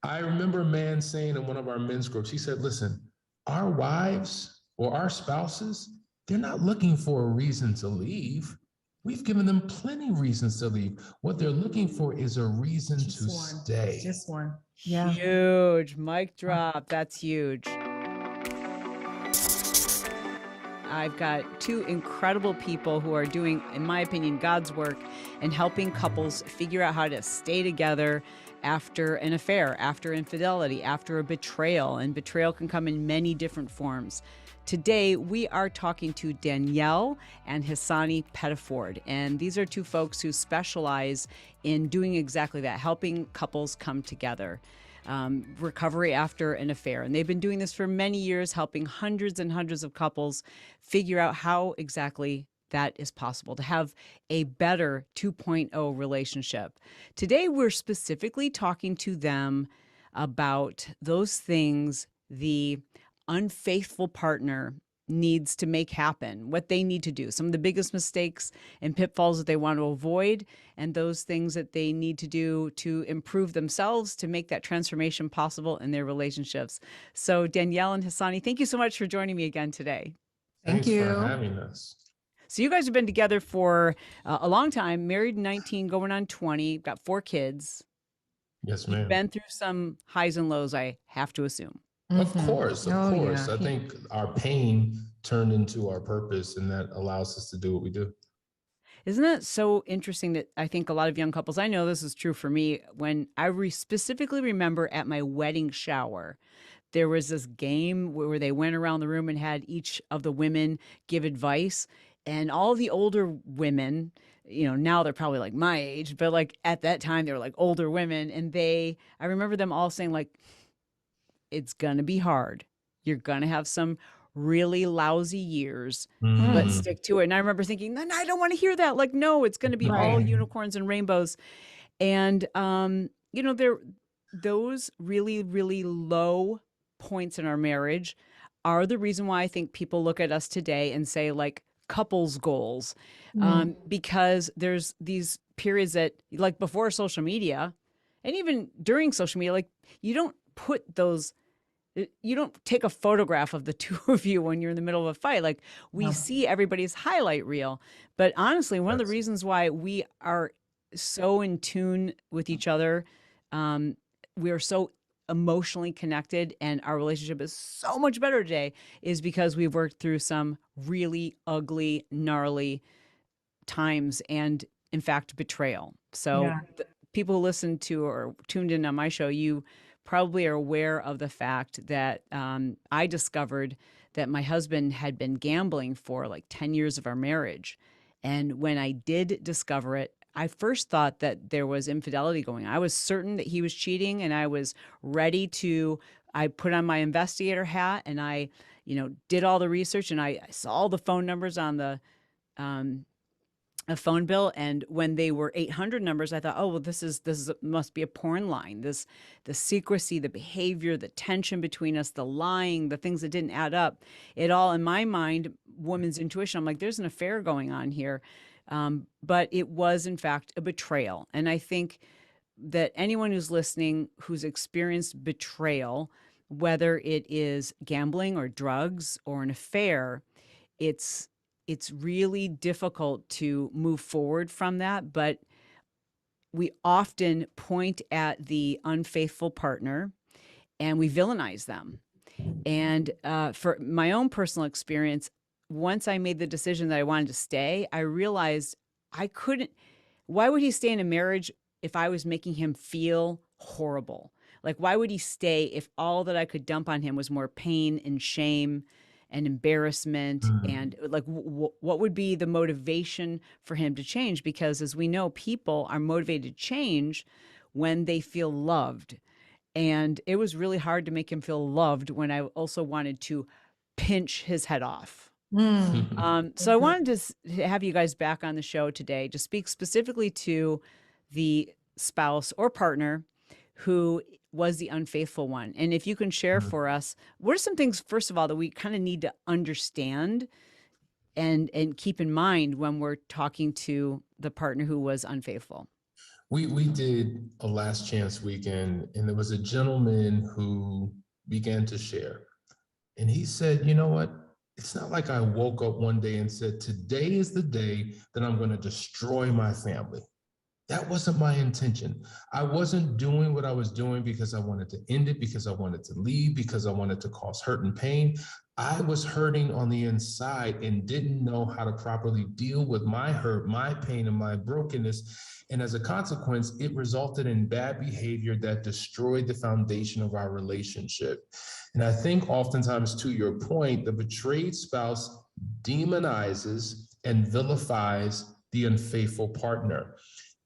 I remember a man saying in one of our men's groups, he said, listen, our wives or our spouses, they're not looking for a reason to leave. We've given them plenty reasons to leave. What they're looking for is a reason Just to one. stay. Just one. Yeah. Huge. Mic drop. That's huge. I've got two incredible people who are doing, in my opinion, God's work and helping couples figure out how to stay together after an affair, after infidelity, after a betrayal. And betrayal can come in many different forms. Today, we are talking to Danielle and Hasani Pettiford. And these are two folks who specialize in doing exactly that, helping couples come together. Recovery after an affair. And they've been doing this for many years, helping hundreds and hundreds of couples figure out how exactly that is possible to have a better 2.0 relationship. Today, we're specifically talking to them about those things the unfaithful partner needs to make happen, what they need to do, some of the biggest mistakes and pitfalls that they want to avoid, and those things that they need to do to improve themselves to make that transformation possible in their relationships. So Danielle and Hasani, thank you so much for joining me again today. Thank Thanks for you. having us. So you guys have been together for a long time, married 19, going on 20, got 4 kids. Yes, You've ma'am. been through some highs and lows, I have to assume. Of Mhm. course, of Oh, course. yeah. I think our pain turned into our purpose, and that allows us to do what we do. Isn't that so interesting that I think a lot of young couples, I know this is true for me, when I specifically remember at my wedding shower, there was this game where they went around the room and had each of the women give advice. And all the older women, now they're probably like my age, but like at that time, they were like older women. And I remember them all saying, like, it's going to be hard. You're going to have some really lousy years, but Mm. stick to it. And I remember thinking, no, I don't want to hear that. Like, no, it's going to be all Right. unicorns and rainbows. And, there, those really, really low points in our marriage are the reason why I think people look at us today and say, like, couples goals. Mm. Because there's these periods that, like, before social media and even during social media, like, you don't put those you don't take a photograph of the two of you when you're in the middle of a fight. Like, we No. see everybody's highlight reel. But honestly, one of the Yes. reasons why we are so in tune with each other, we are so emotionally connected and our relationship is so much better today is because we've worked through some really ugly, gnarly times and, in fact, betrayal. So Yeah. people who listen to or tuned in on my show, you probably are aware of the fact that I discovered that my husband had been gambling for like 10 years of our marriage. And when I did discover it, I first thought that there was infidelity going on. I was certain that he was cheating and I was ready to, I put on my investigator hat and I, did all the research and I saw all the phone numbers on um, a phone bill, and when they were 800 numbers, I thought, oh, well, this is must be a porn line. The secrecy, the behavior, the tension between us, the lying, the things that didn't add up, it all, in my mind, woman's intuition, I'm like, there's an affair going on here. But it was in fact a betrayal. And I think that anyone who's listening who's experienced betrayal, whether it is gambling or drugs or an affair, it's it's really difficult to move forward from that, but we often point at the unfaithful partner and we villainize them. And for my own personal experience, once I made the decision that I wanted to stay, I realized I couldn't. Why would he stay in a marriage if I was making him feel horrible? Like, why would he stay if all that I could dump on him was more pain and shame and embarrassment? Mhm. And like, what would be the motivation for him to change? Because as we know, people are motivated to change when they feel loved. And it was really hard to make him feel loved when I also wanted to pinch his head off. Mm. So I wanted to have you guys back on the show today to speak specifically to the spouse or partner who was the unfaithful one. And if you can share for us, what are some things, first of all, that we kind of need to understand and keep in mind when we're talking to the partner who was unfaithful? We did a last chance weekend, and there was a gentleman who began to share. And he said, you know what? It's not like I woke up one day and said, today is the day that I'm going to destroy my family. That wasn't my intention. I wasn't doing what I was doing because I wanted to end it, because I wanted to leave, because I wanted to cause hurt and pain. I was hurting on the inside and didn't know how to properly deal with my hurt, my pain, and my brokenness. And as a consequence, it resulted in bad behavior that destroyed the foundation of our relationship. And I think oftentimes, to your point, the betrayed spouse demonizes and vilifies the unfaithful partner.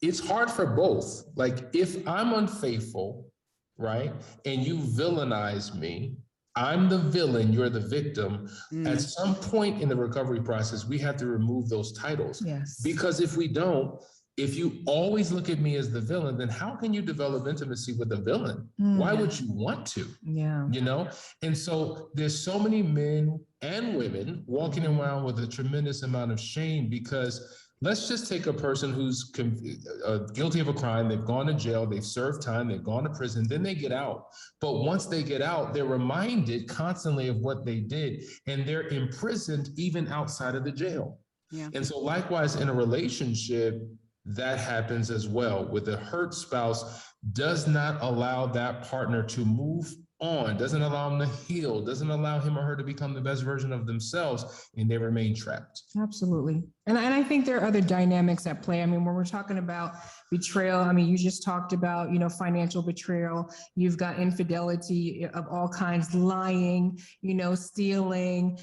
It's hard for both. Like, if I'm unfaithful, right, and you villainize me, I'm the villain, you're the victim. At some point in the recovery process, we have to remove those titles. Yes. Because if we don't, if you always look at me as the villain, then how can you develop intimacy with the villain? Why would you want to? Yeah. You know? And so there's so many men and women walking around with a tremendous amount of shame, because let's just take a person who's guilty of a crime. They've gone to jail, they've served time, they've gone to prison, then they get out. But once they get out, they're reminded constantly of what they did, and they're imprisoned even outside of the jail. Yeah. And so likewise, in a relationship, that happens as well, with a hurt spouse does not allow that partner to move on, doesn't allow them to heal, doesn't allow him or her to become the best version of themselves, and they remain trapped. Absolutely. And I think there are other dynamics at play. I mean, when we're talking about betrayal, I mean, you just talked about, financial betrayal. You've got infidelity of all kinds, lying, stealing,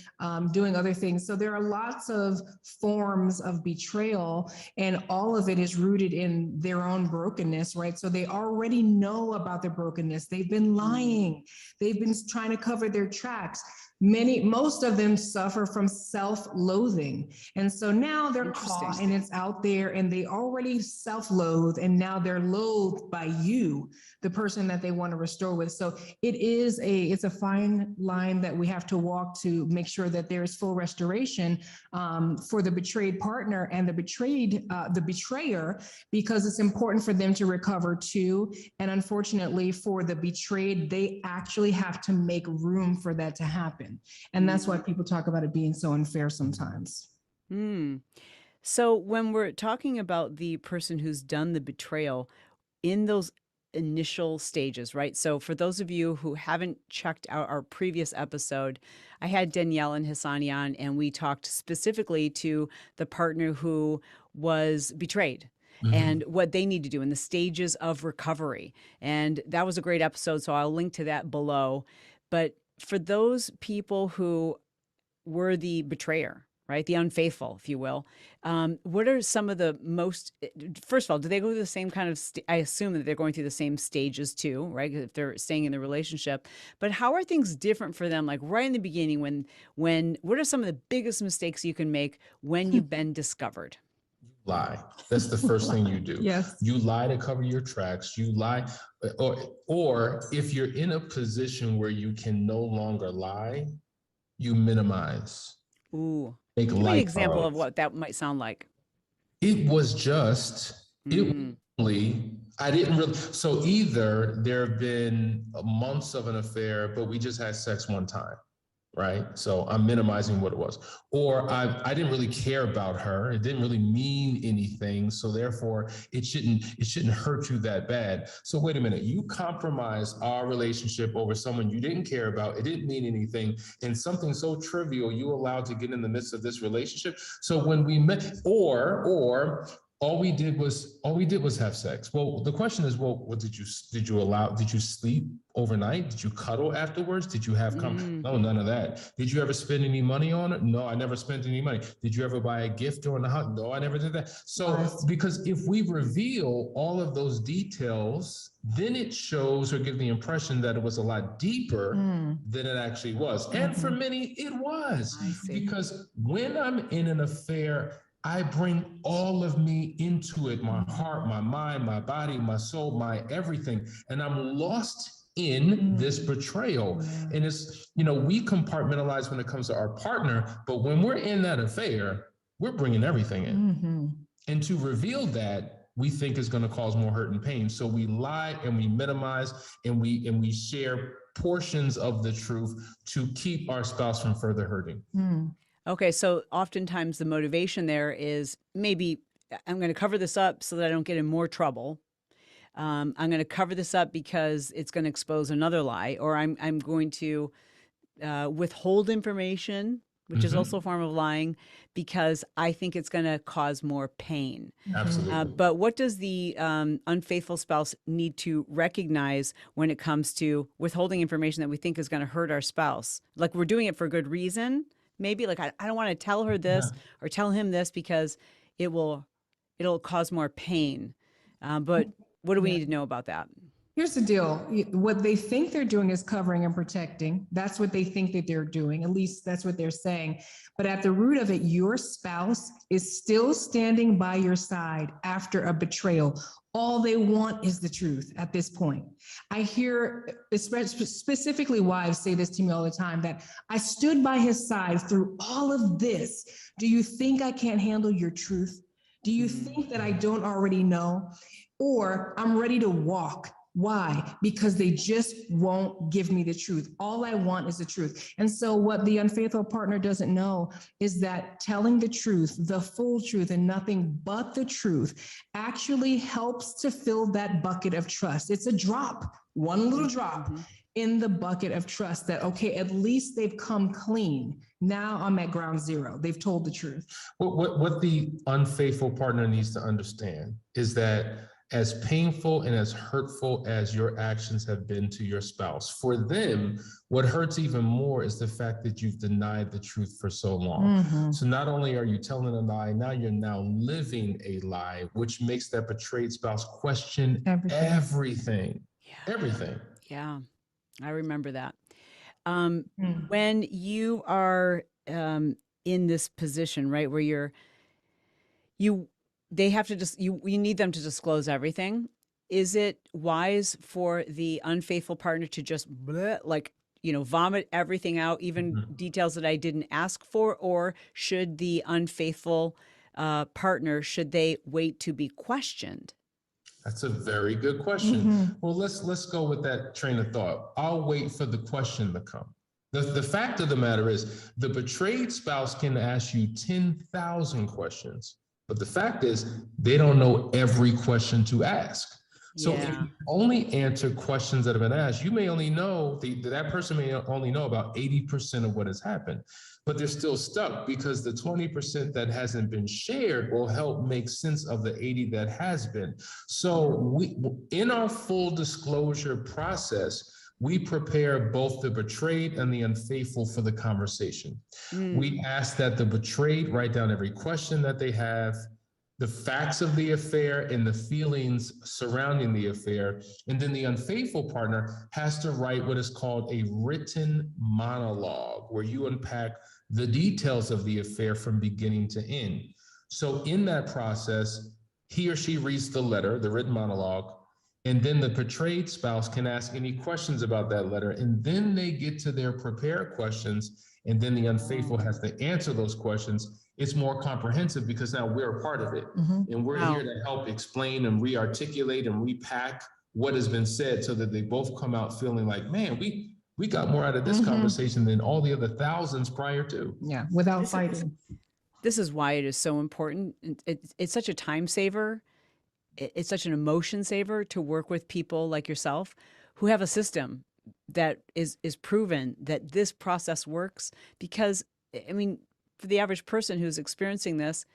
doing other things. So there are lots of forms of betrayal, and all of it is rooted in their own brokenness, right? So they already know about their brokenness. They've been lying. They've been trying to cover their tracks. Most of them suffer from self-loathing. And so now they're caught and it's out there, and they already self-loathe, and now they're loathed by you, the person that they want to restore with. So it's a fine line that we have to walk to make sure that there is full restoration for the betrayed partner and the betrayer, because it's important for them to recover too. And unfortunately for the betrayed, they actually have to make room for that to happen. And that's why people talk about it being so unfair sometimes. So when we're talking about the person who's done the betrayal in those initial stages, right? So for those of you who haven't checked out our previous episode, I had Danielle and Hasani on, and we talked specifically to the partner who was betrayed. And what they need to do in the stages of recovery. And that was a great episode, so I'll link to that below. But for those people who were the betrayer, right, the unfaithful, if you will, what are some of the most, first of all, do they go through the same kind of, I assume that they're going through the same stages too, right, if they're staying in the relationship, but how are things different for them, like right in the beginning, what are some of the biggest mistakes you can make when you've been discovered? Lie. That's the first thing you do. Yes. You lie to cover your tracks. You lie, or if you're in a position where you can no longer lie, you minimize. Ooh. Make Give me light an example of of what that might sound like. It was just, I didn't really, so either there have been months of an affair, but we just had sex one time. Right? So I'm minimizing what it was. Or I didn't really care about her. It didn't really mean anything. So therefore it shouldn't hurt you that bad. So wait a minute, you compromised our relationship over someone you didn't care about. It didn't mean anything. And something so trivial you allowed to get in the midst of this relationship. So when we met, or all we did was have sex. Well, the question is, what did you sleep overnight? Did you cuddle afterwards? Did you have no, none of that. Did you ever spend any money on it? No, I never spent any money. Did you ever buy a gift during the hunt? No, I never did that. So because if we reveal all of those details, then it shows or gives the impression that it was a lot deeper than it actually was. And for many, it was. Because when I'm in an affair, I bring all of me into it, my heart, my mind, my body, my soul, my everything. And I'm lost in this betrayal. And it's, we compartmentalize when it comes to our partner, but when we're in that affair, we're bringing everything in. And to reveal that we think is going to cause more hurt and pain. So we lie and we minimize and we share portions of the truth to keep our spouse from further hurting. Okay, so oftentimes the motivation there is maybe I'm going to cover this up so that I don't get in more trouble. I'm going to cover this up because it's going to expose another lie, or I'm going to withhold information, which is also a form of lying, because I think it's going to cause more pain. Absolutely. But what does the unfaithful spouse need to recognize when it comes to withholding information that we think is going to hurt our spouse? Like we're doing it for good reason. Maybe like I don't want to tell her this or tell him this because it'll cause more pain. But what do we need to know about that? Here's the deal. What they think they're doing is covering and protecting. That's what they think that they're doing. At least that's what they're saying. But at the root of it, your spouse is still standing by your side after a betrayal. All they want is the truth at this point. I hear specifically wives say this to me all the time, that I stood by his side through all of this. Do you think I can't handle your truth? Do you think that I don't already know? Or I'm ready to walk. Why? Because they just won't give me the truth. All I want is the truth. And so what the unfaithful partner doesn't know is that telling the truth, the full truth, and nothing but the truth actually helps to fill that bucket of trust. It's a drop, one little drop in the bucket of trust that, okay, at least they've come clean. Now I'm at ground zero. They've told the truth. What the unfaithful partner needs to understand is that as painful and as hurtful as your actions have been to your spouse, for them, what hurts even more is the fact that you've denied the truth for so long. So not only are you telling a lie, now you're living a lie, which makes that betrayed spouse question everything. Everything. Yeah, I remember that. When you are in this position, right, where they have to just, you need them to disclose everything. Is it wise for the unfaithful partner to just vomit everything out, even details that I didn't ask for? Or should the unfaithful partner, should they wait to be questioned? That's a very good question. Well, let's go with that train of thought. I'll wait for the question to come. The fact of the matter is the betrayed spouse can ask you 10,000 questions. But the fact is, they don't know every question to ask. So if you only answer questions that have been asked, you may only know, that person may only know about 80% of what has happened, but they're still stuck because the 20% that hasn't been shared will help make sense of the 80 that has been. So in our full disclosure process, we prepare both the betrayed and the unfaithful for the conversation. We ask that the betrayed write down every question that they have, the facts of the affair and the feelings surrounding the affair. And then the unfaithful partner has to write what is called a written monologue, where you unpack the details of the affair from beginning to end. So in that process, he or she reads the letter, the written monologue, and then the betrayed spouse can ask any questions about that letter, and then they get to their prepared questions, and then the unfaithful has to answer those questions. It's more comprehensive because now we're a part of it, and we're here to help explain and re-articulate and repack what has been said so that they both come out feeling like, man, we got more out of this conversation than all the other thousands prior to. Yeah, without fighting. This is why it is so important. It's such a time saver. It's such an emotion saver to work with people like yourself who have a system that is proven that this process works. Because, I mean, for the average person who's experiencing this,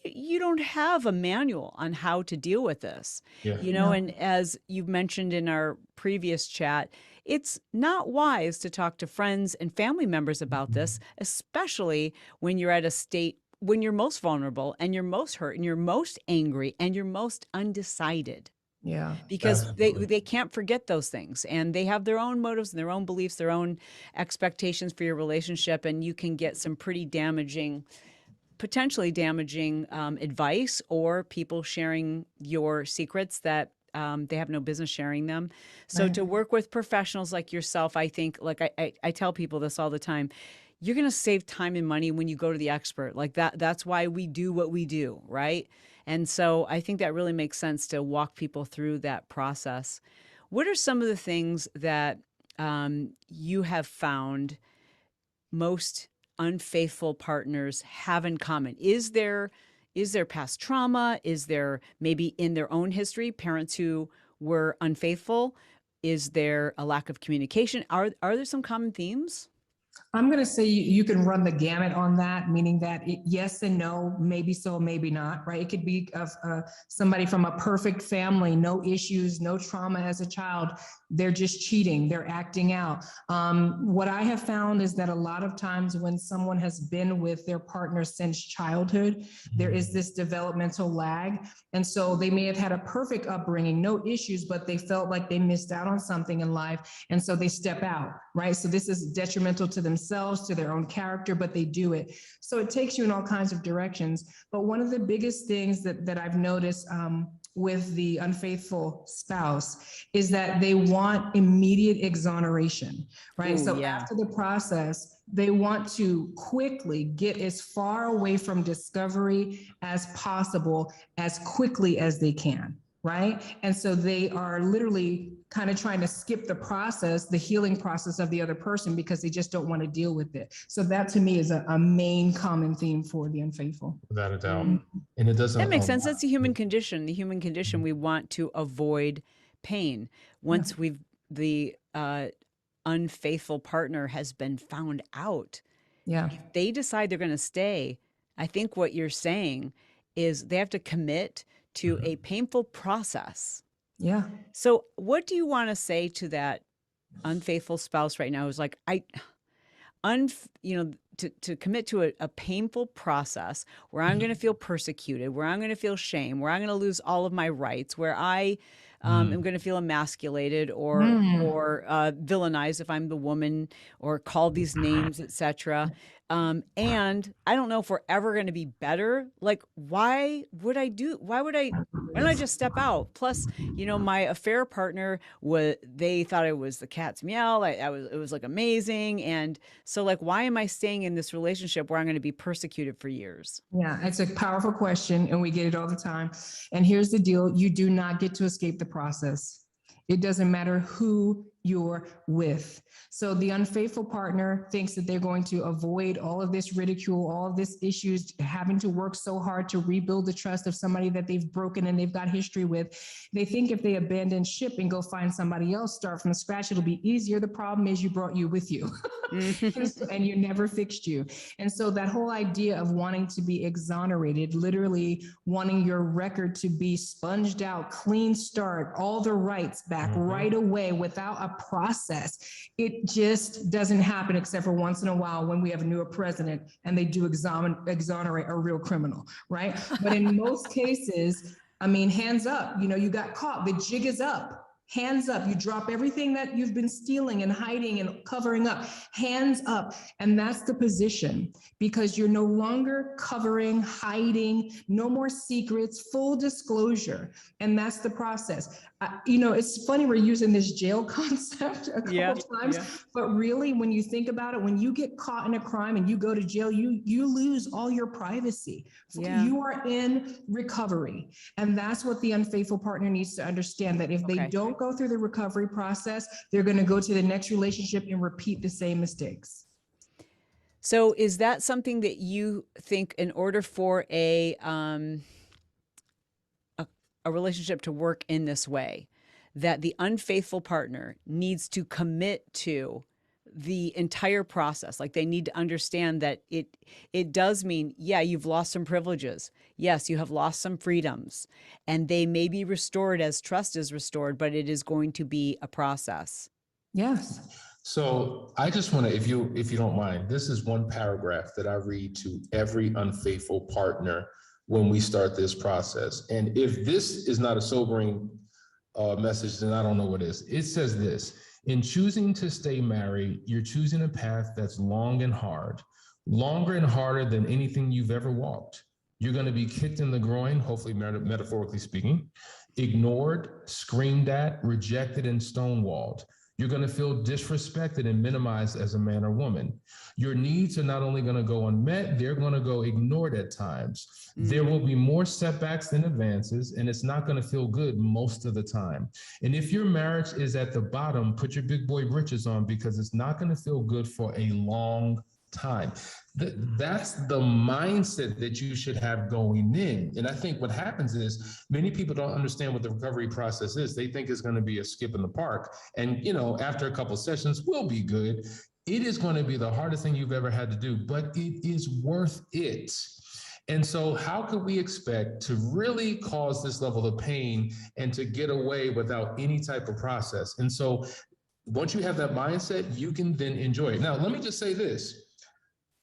you don't have a manual on how to deal with this, and as you've mentioned in our previous chat, it's not wise to talk to friends and family members about this, especially when you're at a state when you're most vulnerable and you're most hurt and you're most angry and you're most undecided. Yeah. Because they can't forget those things, and they have their own motives and their own beliefs, their own expectations for your relationship, and you can get some pretty potentially damaging advice, or people sharing your secrets that they have no business sharing them. So to work with professionals like yourself, I think, like I tell people this all the time, you're going to save time and money when you go to the expert. Like that's why we do what we do, right? And so I think that really makes sense to walk people through that process. What are some of the things that you have found most unfaithful partners have in common? Is there past trauma? Is there maybe in their own history parents who were unfaithful? Is there a lack of communication? Are there some common themes? I'm going to say you can run the gamut on that, meaning that yes and no, maybe so, maybe not, right? It could be of somebody from a perfect family, no issues, no trauma as a child. They're just cheating. They're acting out. What I have found is that a lot of times when someone has been with their partner since childhood, there is this developmental lag. And so they may have had a perfect upbringing, no issues, but they felt like they missed out on something in life. And so they step out, right? So this is detrimental to themselves, to their own character, but they do it. So it takes you in all kinds of directions. But one of the biggest things that I've noticed with the unfaithful spouse is that they want immediate exoneration, right? Ooh, So yeah. after the process, they want to quickly get as far away from discovery as possible, as quickly as they can, right? And so they are literally kind of trying to skip the process, the healing process of the other person, because they just don't want to deal with it. So that to me is a main common theme for the unfaithful. Without a doubt. And it doesn't. That makes sense. That's the human condition. The human condition, we want to avoid pain. Once the unfaithful partner has been found out, Yeah. if they decide they're going to stay, I think what you're saying is they have to commit to a painful process. Yeah. So what do you want to say to that unfaithful spouse right now who's like, to commit to a painful process where I'm going to feel persecuted, where I'm going to feel shame, where I'm going to lose all of my rights, where I am going to feel emasculated or villainized if I'm the woman, or called these names, etc. And I don't know if we're ever going to be better. Like, why don't I just step out? Plus, my affair partner they thought it was the cat's meow. It was like amazing. And so like, why am I staying in this relationship where I'm going to be persecuted for years? Yeah, it's a powerful question, and we get it all the time. And here's the deal: you do not get to escape the process. It doesn't matter who you're with. So the unfaithful partner thinks that they're going to avoid all of this ridicule, all of this issues, having to work so hard to rebuild the trust of somebody that they've broken and they've got history with. They think if they abandon ship and go find somebody else, start from scratch, it'll be easier. The problem is you brought you with you and you never fixed you. And so that whole idea of wanting to be exonerated, literally wanting your record to be sponged out, clean start, all the rights back right away without a process. It just doesn't happen except for once in a while when we have a newer president and they do exonerate a real criminal, right? But in most cases, I mean, hands up, you got caught, the jig is up. Hands up, you drop everything that you've been stealing and hiding and covering up, hands up. And that's the position, because you're no longer covering, hiding, no more secrets, full disclosure. And that's the process. It's funny we're using this jail concept a couple times, but really when you think about it, when you get caught in a crime and you go to jail, you lose all your privacy. You are in recovery. And that's what the unfaithful partner needs to understand, that if they don't go through the recovery process, they're going to go to the next relationship and repeat the same mistakes. So is that something that you think, in order for a relationship to work in this way, that the unfaithful partner needs to commit to the entire process? Like, they need to understand that it does mean, you've lost some privileges. Yes, you have lost some freedoms, and they may be restored as trust is restored, but it is going to be a process. Yes. So I just want to, if you don't mind, this is one paragraph that I read to every unfaithful partner when we start this process. And if this is not a sobering message, then I don't know what is. It says this: in choosing to stay married, you're choosing a path that's long and hard, longer and harder than anything you've ever walked. You're going to be kicked in the groin, hopefully metaphorically speaking, ignored, screamed at, rejected, and stonewalled. You're going to feel disrespected and minimized as a man or woman. Your needs are not only going to go unmet, they're going to go ignored at times. There will be more setbacks than advances, and it's not going to feel good most of the time. And if your marriage is at the bottom, put your big boy britches on, because it's not going to feel good for a long time. That's the mindset that you should have going in. And I think what happens is many people don't understand what the recovery process is. They think it's going to be a skip in the park. And, after a couple of sessions, we'll be good. It is going to be the hardest thing you've ever had to do, but it is worth it. And so how could we expect to really cause this level of pain and to get away without any type of process? And so once you have that mindset, you can then enjoy it. Now, let me just say this.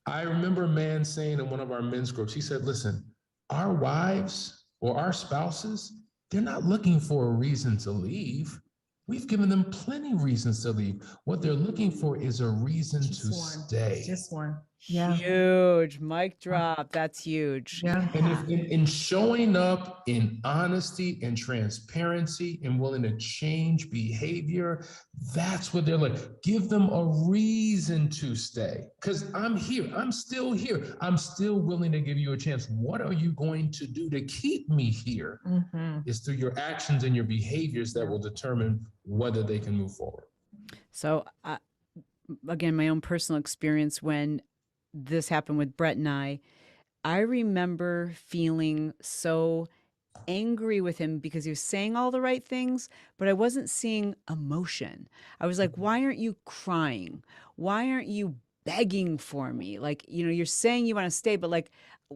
I remember a man saying in one of our men's groups, he said, listen, our wives or our spouses, they're not looking for a reason to leave. We've given them plenty of reasons to leave. What they're looking for is a reason to stay. Just one. Yeah. Huge mic drop. That's huge. Yeah. And if in showing up in honesty and transparency and willing to change behavior, that's what they're like. Give them a reason to stay. Because I'm here. I'm still here. I'm still willing to give you a chance. What are you going to do to keep me here? It's through your actions and your behaviors that will determine whether they can move forward. So, again, my own personal experience when this happened with Brett and I remember feeling so angry with him because he was saying all the right things, but I wasn't seeing emotion. I was like, why aren't you crying? Why aren't you begging for me? Like, you're saying you want to stay, but like,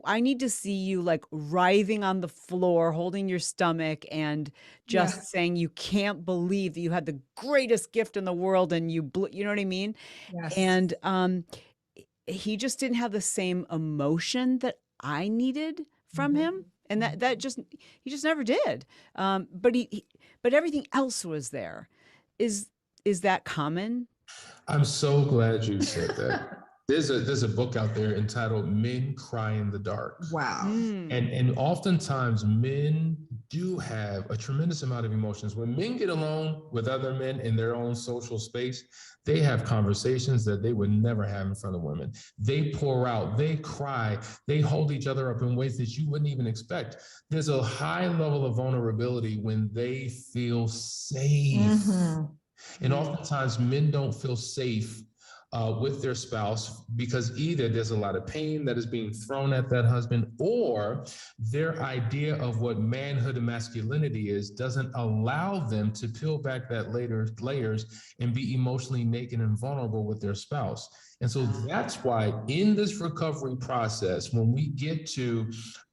I need to see you like writhing on the floor, holding your stomach and just saying you can't believe that you had the greatest gift in the world and you know what I mean? Yes. And, he just didn't have the same emotion that I needed from him. And he just never did. But everything else was there. Is that common? I'm so glad you said that. There's a book out there entitled Men Cry in the Dark. Wow. And oftentimes men do have a tremendous amount of emotions. When men get alone with other men in their own social space, they have conversations that they would never have in front of women. They pour out, they cry, they hold each other up in ways that you wouldn't even expect. There's a high level of vulnerability when they feel safe. And oftentimes men don't feel safe with their spouse because either there's a lot of pain that is being thrown at that husband, or their idea of what manhood and masculinity is doesn't allow them to peel back that layers and be emotionally naked and vulnerable with their spouse. And so that's why in this recovery process, when we get to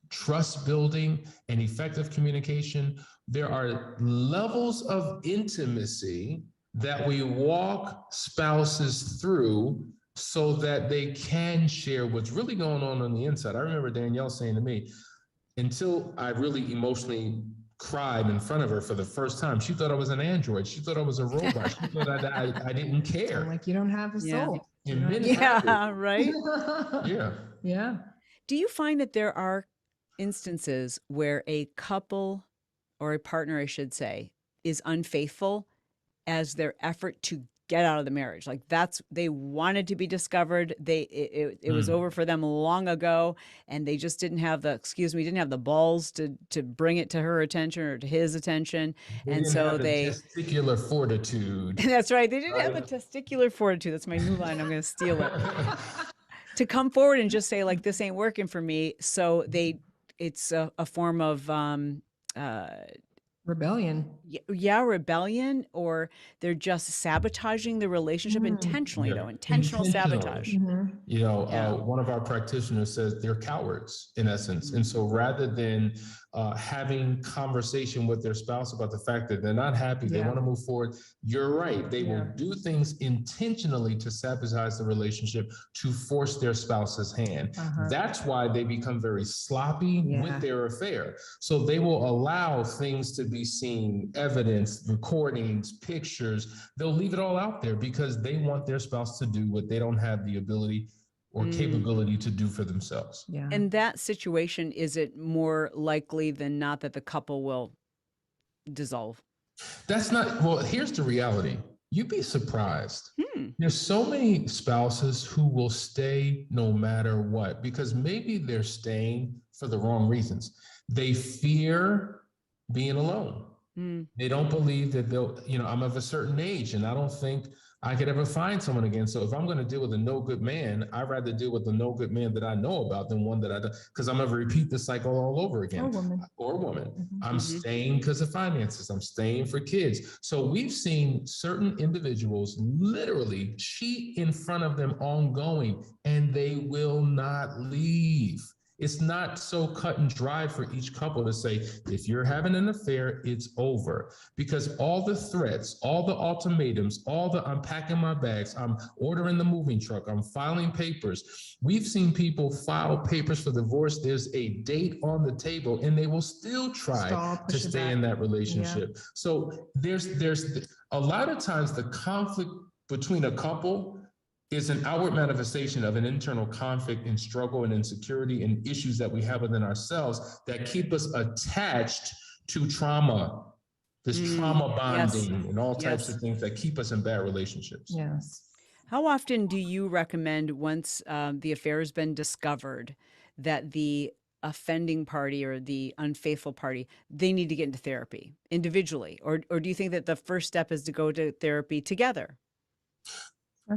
trust building and effective communication, there are levels of intimacy that we walk spouses through so that they can share what's really going on the inside. I remember Danielle saying to me, until I really emotionally cried in front of her for the first time, she thought I was an android. She thought I was a robot. She thought I didn't care. Like you don't have a soul. Right? Yeah. Do you find that there are instances where a couple or a partner, I should say, is unfaithful as their effort to get out of the marriage? Like they wanted to be discovered. It was over for them long ago, and they just didn't have the balls to bring it to her attention or to his attention. And so testicular fortitude. That's right. They didn't have the testicular fortitude. That's my new line. I'm going to steal it. To come forward and just say like, this ain't working for me. So it's a form of, rebellion. Rebellion, or they're just sabotaging the relationship intentionally, intentional sabotage. One of our practitioners says they're cowards in essence. And so rather than having conversation with their spouse about the fact that they're not happy, they want to move forward, you're right. They will do things intentionally to sabotage the relationship, to force their spouse's hand. That's why they become very sloppy with their affair. So they will allow things to be seen, evidence, recordings, pictures. They'll leave it all out there because they want their spouse to do what they don't have the ability or capability to do for themselves. Yeah. In that situation, is it more likely than not that the couple will dissolve? That's not, well, here's the reality. You'd be surprised. Hmm. There's so many spouses who will stay no matter what, because maybe they're staying for the wrong reasons. They fear being alone. Mm. They don't believe that I'm of a certain age and I don't think I could ever find someone again. So if I'm going to deal with a no good man, I'd rather deal with the no good man that I know about than one that I don't, because I'm going to repeat the cycle all over again. Or woman. Mm-hmm. I'm staying because of finances. I'm staying for kids. So we've seen certain individuals literally cheat in front of them ongoing, and they will not leave. It's not so cut and dry for each couple to say, if you're having an affair, it's over. Because all the threats, all the ultimatums, all the I'm packing my bags, I'm ordering the moving truck, I'm filing papers. We've seen people file papers for divorce. There's a date on the table and they will still try to stay in that relationship. Yeah. So there's a lot of times the conflict between a couple is an outward manifestation of an internal conflict and struggle and insecurity and issues that we have within ourselves that keep us attached to trauma, this trauma bonding and all types of things that keep us in bad relationships. Yes. How often do you recommend, once the affair has been discovered, that the offending party or the unfaithful party, they need to get into therapy individually? Or do you think that the first step is to go to therapy together?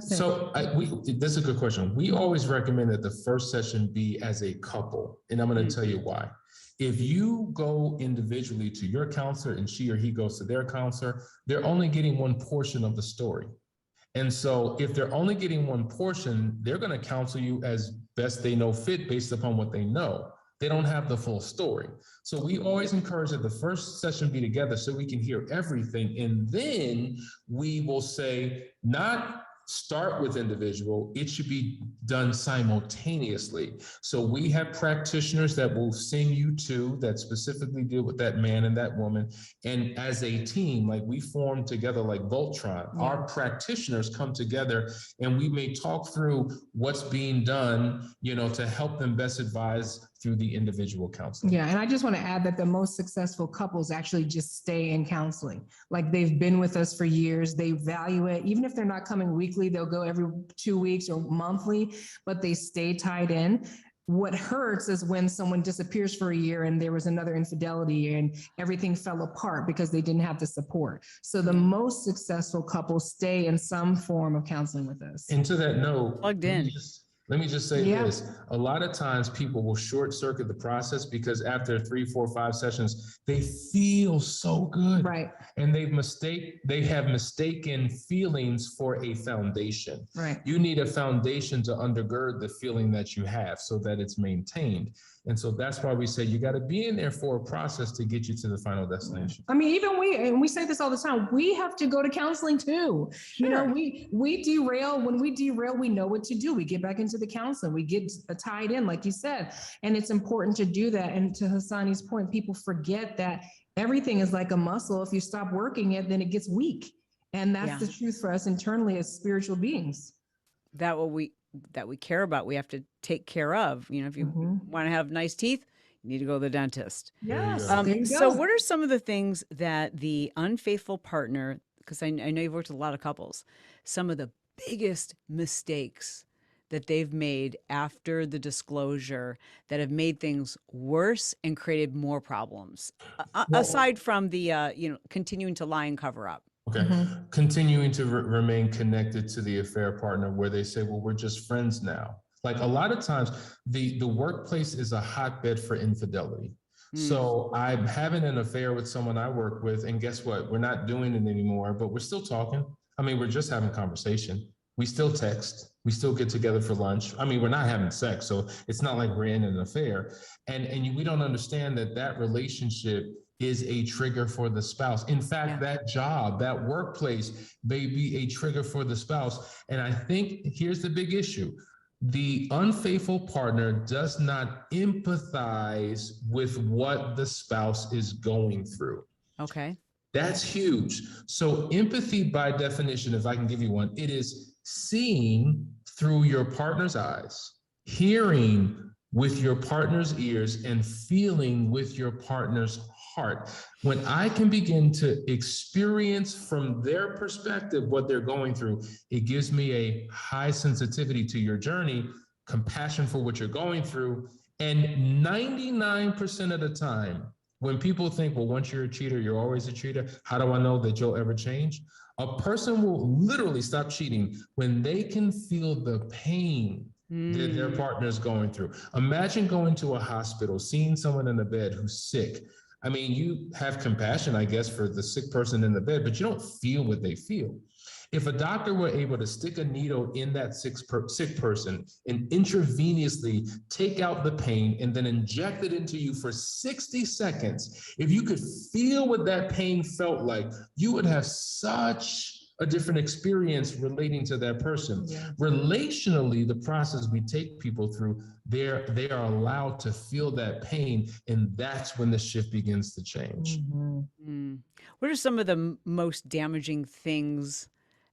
So this is a good question. We always recommend that the first session be as a couple, and I'm going to tell you why. If you go individually to your counselor and she or he goes to their counselor, they're only getting one portion of the story. And so if they're only getting one portion, they're going to counsel you as best they know fit based upon what they know. They don't have the full story. So we always encourage that the first session be together so we can hear everything. And then we will say, not start with individual, it should be done simultaneously. So we have practitioners that will sing you to that specifically deal with that man and that woman. And as a team, like we form together like Voltron, our practitioners come together and we may talk through what's being done, to help them best advise through the individual counseling. Yeah, and I just want to add that the most successful couples actually just stay in counseling. Like they've been with us for years, they value it. Even if they're not coming weekly, they'll go every 2 weeks or monthly, but they stay tied in. What hurts is when someone disappears for a year and there was another infidelity and everything fell apart because they didn't have the support. So the most successful couples stay in some form of counseling with us. And to that note, plugged in. Let me just say this. A lot of times people will short circuit the process because after 3, 4, 5 sessions, they feel so good. Right. And they have mistaken feelings for a foundation. Right. You need a foundation to undergird the feeling that you have so that it's maintained. And so that's why we say you got to be in there for a process to get you to the final destination. I mean, even we say this all the time, we have to go to counseling too. Sure. We derail. When we derail, we know what to do. We get back into the counseling. We get tied in, like you said. And it's important to do that. And to Hasani's point, people forget that everything is like a muscle. If you stop working it, then it gets weak. And that's the truth for us internally as spiritual beings. That we care about, we have to take care of. If you want to have nice teeth, you need to go to the dentist. Yes. So what are some of the things that the unfaithful partner, because I know you've worked with a lot of couples, some of the biggest mistakes that they've made after the disclosure that have made things worse and created more problems, aside from the, continuing to lie and cover up? Okay. Continuing to remain connected to the affair partner where they say, well, we're just friends now. Like a lot of times the workplace is a hotbed for infidelity. So I'm having an affair with someone I work with, and guess what? We're not doing it anymore, but we're still talking. I mean, we're just having conversation. We still text. We still get together for lunch. I mean, we're not having sex, so it's not like we're in an affair. And we don't understand that relationship is a trigger for the spouse. In fact, that job, that workplace may be a trigger for the spouse. And I think here's the big issue. The unfaithful partner does not empathize with what the spouse is going through. Okay. That's huge. So empathy, by definition, if I can give you one, it is seeing through your partner's eyes, hearing with your partner's ears and feeling with your partner's heart. When I can begin to experience from their perspective what they're going through, it gives me a high sensitivity to your journey, compassion for what you're going through. And 99% of the time, when people think, well, once you're a cheater, you're always a cheater, how do I know that you'll ever change? A person will literally stop cheating when they can feel the pain that their partner is going through. Imagine going to a hospital, seeing someone in the bed who's sick. I mean, you have compassion, I guess, for the sick person in the bed, but you don't feel what they feel. If a doctor were able to stick a needle in that sick person and intravenously take out the pain and then inject it into you for 60 seconds, if you could feel what that pain felt like, you would have such a different experience relating to that person. Yeah. Relationally, the process we take people through, they are allowed to feel that pain, and that's when the shift begins to change. What are some of the most damaging things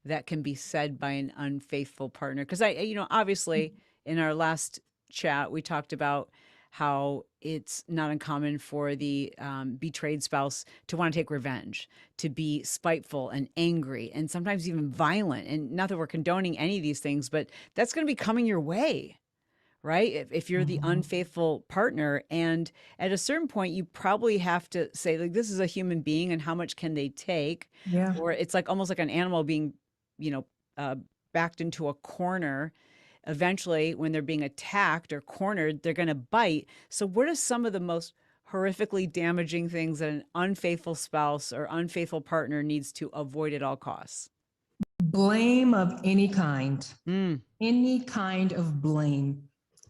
that can be said by an unfaithful partner? Because obviously in our last chat, we talked about how it's not uncommon for the betrayed spouse to want to take revenge, to be spiteful and angry, and sometimes even violent. And not that we're condoning any of these things, but that's going to be coming your way, right? If you're the unfaithful partner. And at a certain point, you probably have to say, like, this is a human being and how much can they take? Yeah. Or it's like almost like an animal being backed into a corner. Eventually, when they're being attacked or cornered, they're going to bite. So what are some of the most horrifically damaging things that an unfaithful spouse or unfaithful partner needs to avoid at all costs? Blame of any kind. Any kind of blame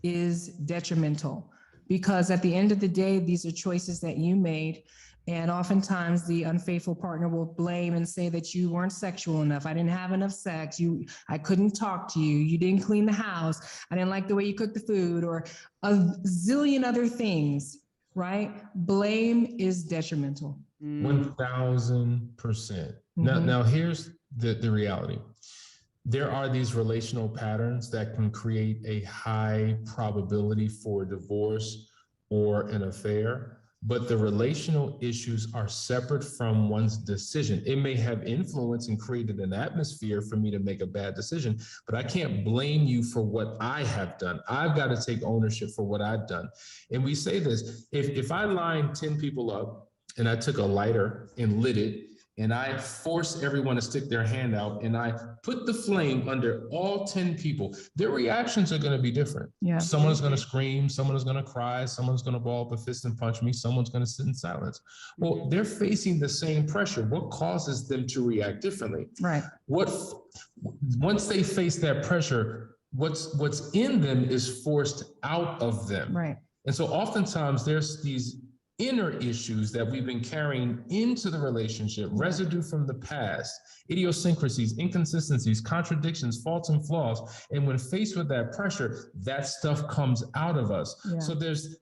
is detrimental, because at the end of the day, these are choices that you made. And oftentimes the unfaithful partner will blame and say that you weren't sexual enough. I didn't have enough sex. I couldn't talk to you. You didn't clean the house. I didn't like the way you cooked the food, or a zillion other things, right? Blame is detrimental. 1000%. Now here's the reality. There are these relational patterns that can create a high probability for divorce or an affair, but the relational issues are separate from one's decision. It may have influence and created an atmosphere for me to make a bad decision, but I can't blame you for what I have done. I've got to take ownership for what I've done. And we say this, if I lined 10 people up and I took a lighter and lit it, and I force everyone to stick their hand out, and I put the flame under all 10 people, their reactions are going to be different. Yeah. Someone's going to scream, someone is going to cry, someone's going to ball up a fist and punch me, someone's going to sit in silence. Well, they're facing the same pressure. What causes them to react differently? Right. Once they face that pressure, what's in them is forced out of them. Right. And so oftentimes there's these inner issues that we've been carrying into the relationship, residue from the past, idiosyncrasies, inconsistencies, contradictions, faults and flaws. And when faced with that pressure, that stuff comes out of us. Yeah. So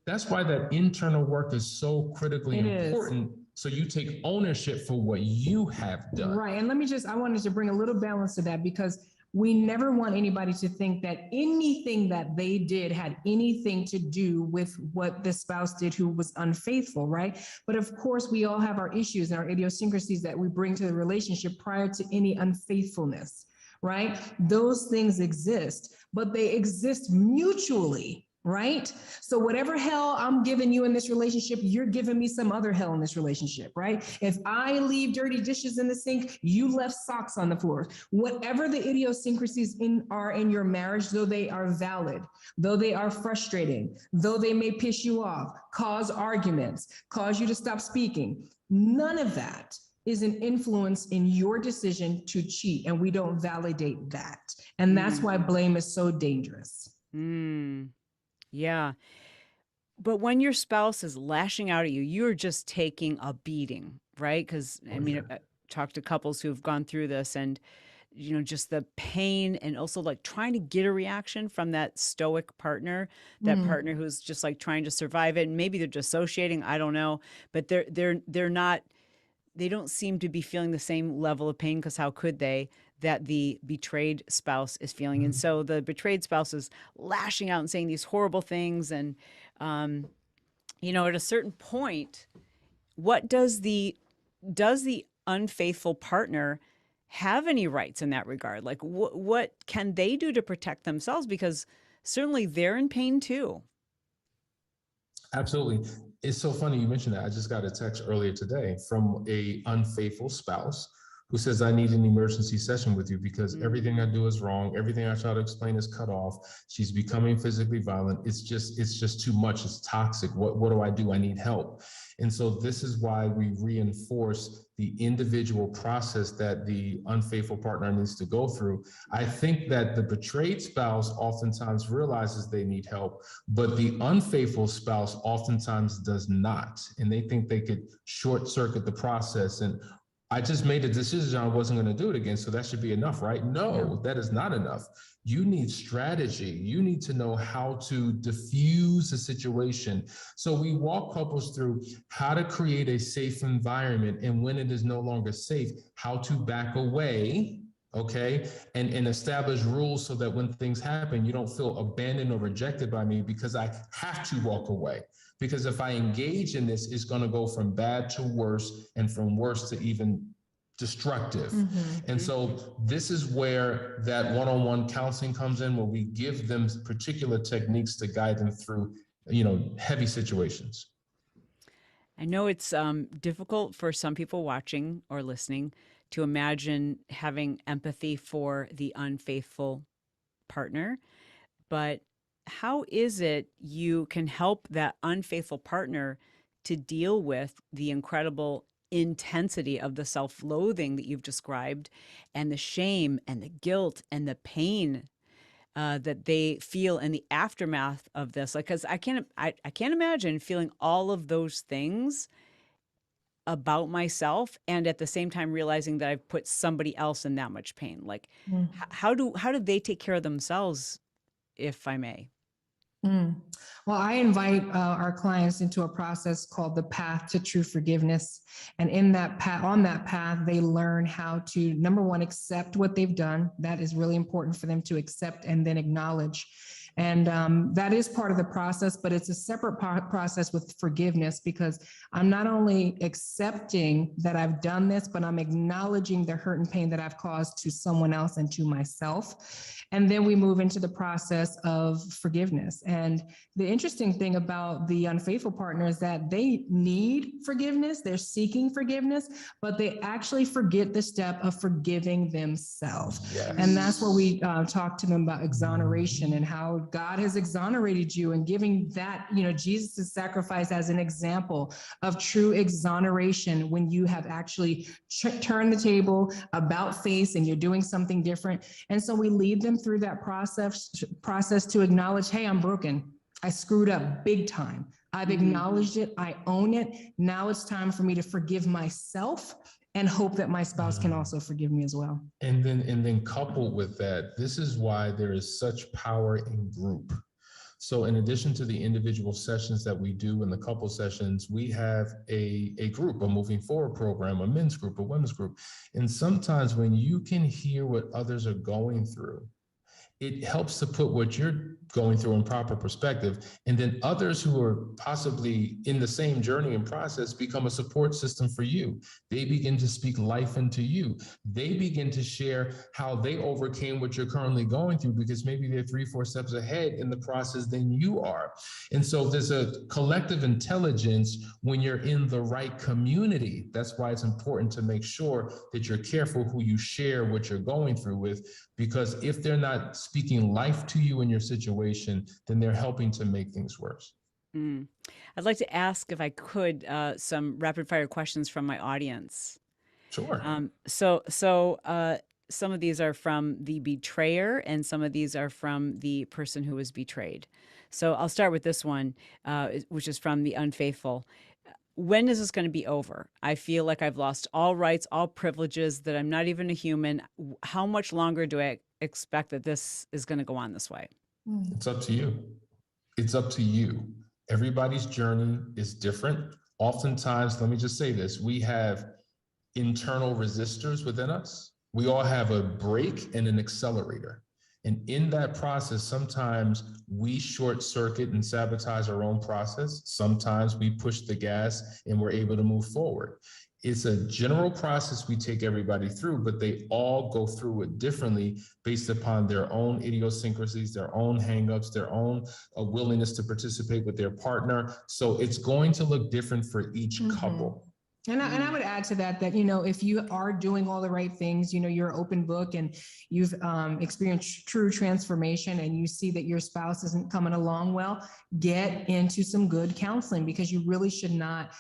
that's why that internal work is so critically important. So you take ownership for what you have done. Right. And I wanted to bring a little balance to that, because we never want anybody to think that anything that they did had anything to do with what the spouse did who was unfaithful, right? But of course, we all have our issues and our idiosyncrasies that we bring to the relationship prior to any unfaithfulness, right? Those things exist, but they exist mutually, right? So whatever hell I'm giving you in this relationship, you're giving me some other hell in this relationship, right? If I leave dirty dishes in the sink, you left socks on the floor. Whatever the idiosyncrasies are in your marriage, though they are valid, though they are frustrating, though they may piss you off, cause arguments, cause you to stop speaking, none of that is an influence in your decision to cheat, and we don't validate that. And that's why blame is so dangerous. Yeah. But when your spouse is lashing out at you, you're just taking a beating, right? Because I talked to couples who've gone through this, and, just the pain, and also like trying to get a reaction from that stoic partner, that partner who's just like trying to survive it. And maybe they're dissociating. I don't know, but they're they don't seem to be feeling the same level of pain, because how could they, that the betrayed spouse is feeling. And so the betrayed spouse is lashing out and saying these horrible things. And, at a certain point, what does the unfaithful partner have any rights in that regard? Like, what can they do to protect themselves? Because certainly they're in pain too. Absolutely. It's so funny you mentioned that. I just got a text earlier today from a unfaithful spouse who says, I need an emergency session with you because everything I do is wrong. Everything I try to explain is cut off. She's becoming physically violent. It's just too much. It's toxic. What do I do? I need help. And so this is why we reinforce the individual process that the unfaithful partner needs to go through. I think that the betrayed spouse oftentimes realizes they need help, but the unfaithful spouse oftentimes does not. And they think they could short circuit the process. And I just made a decision I wasn't going to do it again, so that should be enough, right? No, that is not enough. You need strategy. You need to know how to diffuse a situation. So we walk couples through how to create a safe environment, and when it is no longer safe, how to back away, okay, and establish rules so that when things happen, you don't feel abandoned or rejected by me because I have to walk away. Because if I engage in this, it's going to go from bad to worse and from worse to even destructive. And so this is where that one-on-one counseling comes in, where we give them particular techniques to guide them through, heavy situations. I know it's difficult for some people watching or listening to imagine having empathy for the unfaithful partner, but how is it you can help that unfaithful partner to deal with the incredible intensity of the self-loathing that you've described, and the shame and the guilt and the pain that they feel in the aftermath of this? Like, because I can't imagine feeling all of those things about myself and at the same time realizing that I've put somebody else in that much pain. Like, how do they take care of themselves, if I may? Well, I invite our clients into a process called the path to true forgiveness. And in that path, on that path, they learn how to, number one, accept what they've done. That is really important for them to accept and then acknowledge. And that is part of the process, but it's a separate process with forgiveness, because I'm not only accepting that I've done this, but I'm acknowledging the hurt and pain that I've caused to someone else and to myself. And then we move into the process of forgiveness. And the interesting thing about the unfaithful partner is that they need forgiveness, they're seeking forgiveness, but they actually forget the step of forgiving themselves. Yes. And that's where we talk to them about exoneration and how God has exonerated you, and giving that, Jesus' sacrifice as an example of true exoneration when you have actually turned the table about face and you're doing something different. And so we lead them through that process to acknowledge, hey, I'm broken. I screwed up big time. I've acknowledged it. I own it. Now it's time for me to forgive myself and hope that my spouse can also forgive me as well. And then coupled with that, this is why there is such power in group. So in addition to the individual sessions that we do in the couple sessions, we have a group, a moving forward program, a men's group, a women's group. And sometimes when you can hear what others are going through, it helps to put what you're going through in proper perspective. And then others who are possibly in the same journey and process become a support system for you. They begin to speak life into you. They begin to share how they overcame what you're currently going through, because maybe they're 3-4 steps ahead in the process than you are. And so there's a collective intelligence when you're in the right community. That's why it's important to make sure that you're careful who you share what you're going through with, because if they're not speaking life to you in your situation, then they're helping to make things worse. I'd like to ask, if I could, some rapid fire questions from my audience. Sure. So some of these are from the betrayer and some of these are from the person who was betrayed. So I'll start with this one, which is from the unfaithful. When is this going to be over? I feel like I've lost all rights, all privileges, that I'm not even a human. How much longer do I expect that this is going to go on this way? It's up to you. It's up to you. Everybody's journey is different. Oftentimes, let me just say this, we have internal resistors within us. We all have a brake and an accelerator. And in that process, sometimes we short circuit and sabotage our own process. Sometimes we push the gas and we're able to move forward. It's a general process we take everybody through, but they all go through it differently based upon their own idiosyncrasies, their own hangups, their own willingness to participate with their partner. So it's going to look different for each couple. And I would add to that, you know, if you are doing all the right things, you know, you're an open book and you've experienced true transformation and you see that your spouse isn't coming along well, get into some good counseling, because you really should not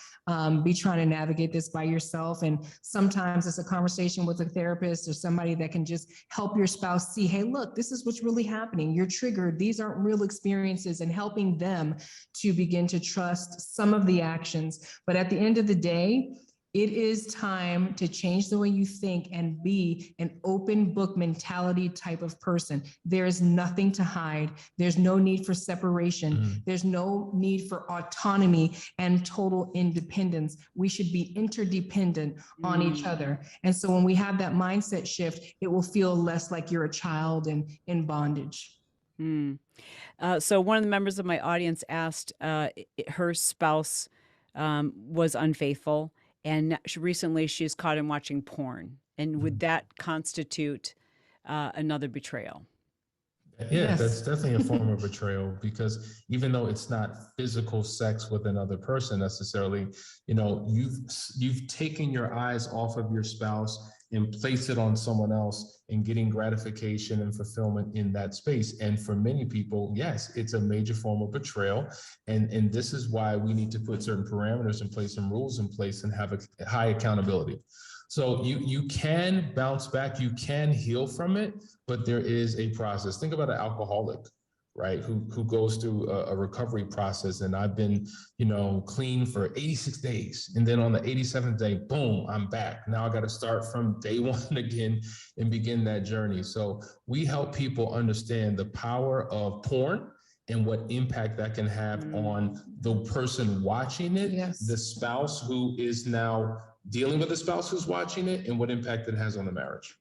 be trying to navigate this by yourself. And sometimes it's a conversation with a therapist or somebody that can just help your spouse see, hey, look, this is what's really happening. You're triggered. These aren't real experiences, and helping them to begin to trust some of the actions. But at the end of the day, it is time to change the way you think and be an open book mentality type of person. There is nothing to hide. There's no need for separation. There's no need for autonomy and total independence. We should be interdependent on each other. And so when we have that mindset shift, it will feel less like you're a child and in bondage. So one of the members of my audience asked, her spouse was unfaithful, and recently she's caught him watching porn. And would that constitute another betrayal? Yeah, that's definitely a form of betrayal, because even though it's not physical sex with another person necessarily, you know, you've taken your eyes off of your spouse and placed it on someone else and getting gratification and fulfillment in that space. And for many people, yes, it's a major form of betrayal. And this is why we need to put certain parameters in place and rules in place and have a high accountability. So you can bounce back, you can heal from it, but there is a process. Think about an alcoholic, right? Who goes through a recovery process. And I've been, you know, clean for 86 days. And then on the 87th day, boom, I'm back. Now I got to start from day one again and begin that journey. So we help people understand the power of porn and what impact that can have on the person watching it, the spouse who is now dealing with the spouse who's watching it, and what impact it has on the marriage.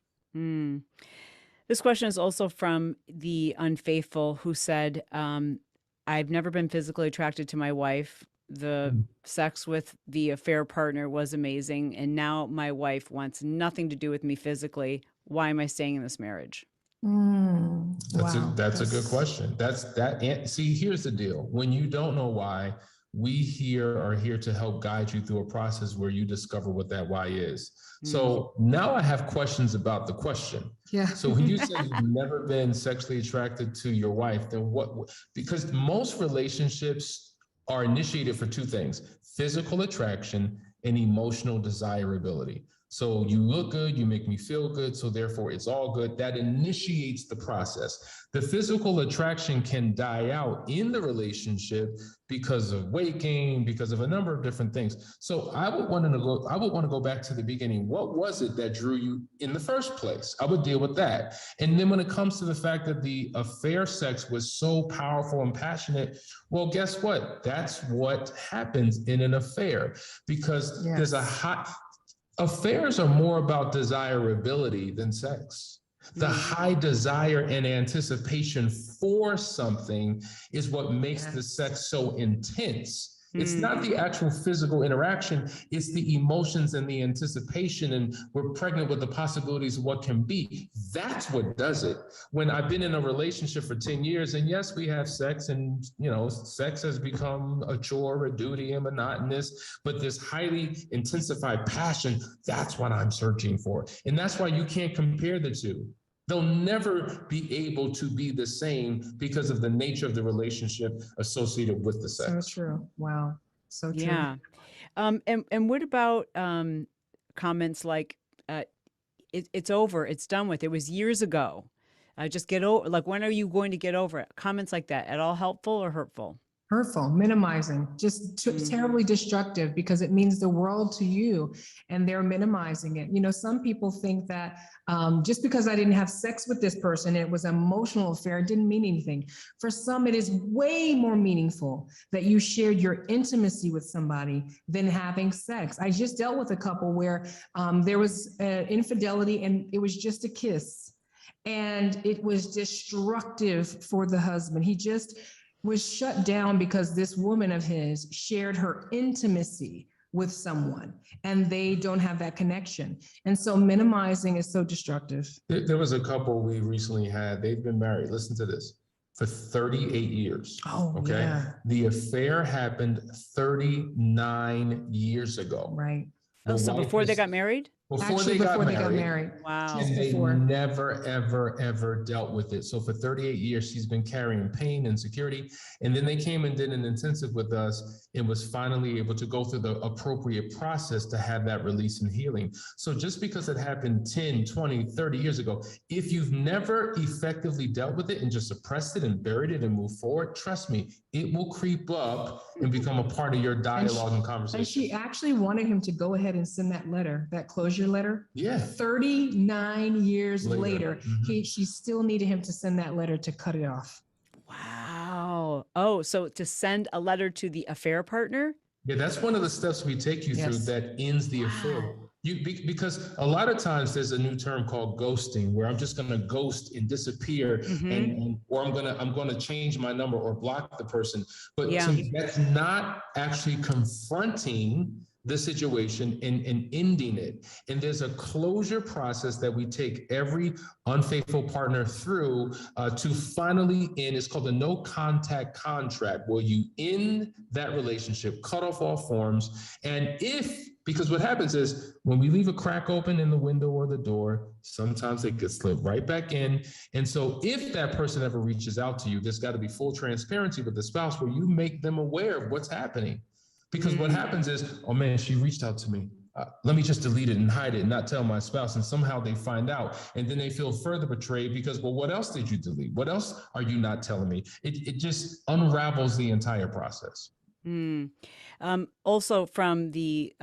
This question is also from the Unfaithful, who said, I've never been physically attracted to my wife. The sex with the affair partner was amazing, and now my wife wants nothing to do with me physically. Why am I staying in this marriage? That's a good question. See, here's the deal. When you don't know why, we are here to help guide you through a process where you discover what that why is. So now I have questions about the question. So when you say you've never been sexually attracted to your wife, then what? Because most relationships are initiated for two things: physical attraction and emotional desirability. So you look good, you make me feel good, so therefore it's all good. That initiates the process. The physical attraction can die out in the relationship because of weight gain, because of a number of different things. So I would want to go back to the beginning. What was it that drew you in the first place? I would deal with that. And then when it comes to the fact that the affair sex was so powerful and passionate, well, guess what? That's what happens in an affair, because there's affairs are more about desirability than sex. The high desire and anticipation for something is what makes the sex so intense. It's not the actual physical interaction, it's the emotions and the anticipation, and we're pregnant with the possibilities of what can be. That's what does it. When I've been in a relationship for 10 years, and yes, we have sex, and you know, sex has become a chore, a duty, and monotonous, but this highly intensified passion, that's what I'm searching for. And that's why you can't compare the two. They'll never be able to be the same because of the nature of the relationship associated with the sex. So true. Wow. So true. Yeah. And what about comments like, it's over, it's done with, it was years ago. Just get over, like, when are you going to get over it? Comments like that, at all helpful or hurtful? Hurtful, minimizing, just terribly destructive, because it means the world to you and they're minimizing it. You know, some people think that just because I didn't have sex with this person, it was an emotional affair, it didn't mean anything. For some, it is way more meaningful that you shared your intimacy with somebody than having sex. I just dealt with a couple where there was infidelity and it was just a kiss. And it was destructive for the husband. He just was shut down because this woman of his shared her intimacy with someone and they don't have that connection. And so minimizing is so destructive. There was a couple we recently had, they've been married, listen to this, for 38 years. Oh, okay. Yeah. The affair happened 39 years ago. Right. Oh, so before they got married? Before they got married. Wow. And they never, ever, ever dealt with it. So for 38 years, she's been carrying pain and insecurity. And then they came and did an intensive with us and was finally able to go through the appropriate process to have that release and healing. So just because it happened 10, 20, 30 years ago, if you've never effectively dealt with it and just suppressed it and buried it and moved forward, trust me, it will creep up and become a part of your dialogue and conversation. And she actually wanted him to go ahead and send that letter, that closure letter. Yeah. 39 years later, Mm-hmm. she still needed him to send that letter to cut it off. Wow. Oh, so to send a letter to the affair partner? Yeah, that's one of the steps we take you through that ends the affair. Because a lot of times there's a new term called ghosting, where I'm just going to ghost and disappear, or I'm going to change my number or block the person. But to me, that's not actually confronting the situation and ending it. And there's a closure process that we take every unfaithful partner through to finally end. It's called the no contact contract, where you end that relationship, cut off all forms. And because what happens is when we leave a crack open in the window or the door, sometimes it gets slipped right back in. And so if that person ever reaches out to you, there's got to be full transparency with the spouse where you make them aware of what's happening. Because what happens is, oh man, she reached out to me. Let me just delete it and hide it and not tell my spouse. And somehow they find out. And then they feel further betrayed because, well, what else did you delete? What else are you not telling me? It just unravels the entire process. Also from the